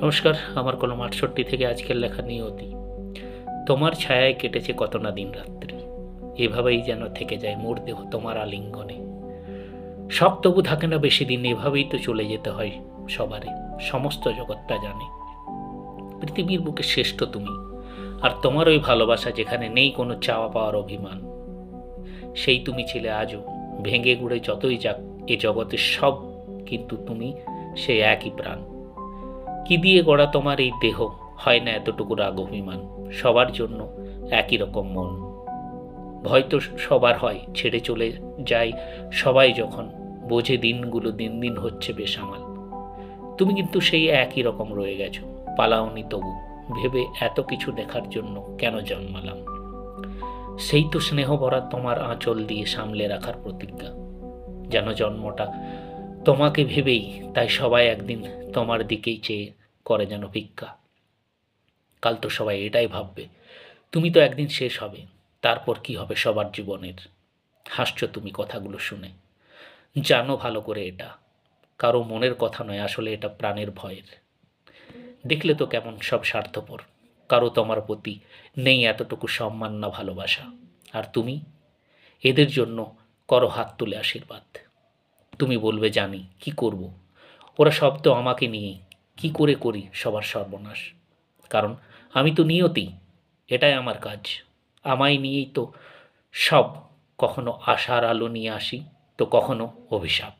নমস্কার, আমার কলম ৬৮ থেকে আজকের লেখা নিয়তি। তোমার ছায়ায় কেটেছে কত না দিন রাত্রি, এভাবেই যেন থেকে যায় মোর দেহ তোমার আলিঙ্গনে। সব তবু থাকে না বেশি দিন, এভাবেই তো চলে যেতে হয় সবারে। সমস্ত জগৎটা জানে পৃথিবীর বুকে শ্রেষ্ঠ তুমি, আর তোমার ওই ভালোবাসা যেখানে নেই কোনো চাওয়া পাওয়ার অভিমান। সেই তুমি ছিলে আজও, ভেঙে গুড়ে যতই যাক এ জগতের সব, কিন্তু তুমি সেই একই প্রাণ। কি দিয়ে গড়া তোমার এই দেহ, হয় না এতটুকু রাগ অভিমান। সবার জন্য একই রকম মন। ভয় তো সবার হয়, ছেড়ে চলে যায় সবাই যখন, বোঝে দিনগুলো দিন দিন হচ্ছে বেসামাল। তুমি কিন্তু সেই একই রকম রয়ে গেছো, পালাওনি তবু, ভেবে এত কিছু দেখার জন্য কেন জন্মালাম। সেই তো স্নেহ ভরা তোমার আঁচল দিয়ে সামলে রাখার প্রতিজ্ঞা, যেন জন্মটা তোমাকে ভেবেই, তাই সবাই একদিন তোমার দিকেই চেয়ে করে যেন ভিক্ষা। কাল তো সবাই এটাই ভাববে, তুমি তো একদিন শেষ হবে, তারপর কি হবে সবার জীবনের। হাসছো তুমি কথাগুলো শুনে, জানো ভালো করে এটা কারো মনের কথা নয়, আসলে এটা প্রাণের ভয়ের। দেখলে তো কেমন সব স্বার্থপর, কারো তোমার প্রতি নেই এতটুকু সম্মান না ভালোবাসা। আর তুমি এদের জন্য করো হাত তুলে আশীর্বাদ। তুমি বলবে জানি কি করব, ওরা সব তো আমাকে নিয়ে, কি করে করি সবার সর্বনাশ। কারণ আমি তো নিয়তি, এটাই আমার কাজ। আমায় নিয়েই তো সব, কখনো আশার আলো নিয়ে আসি, তো কখনো অভিশাপ।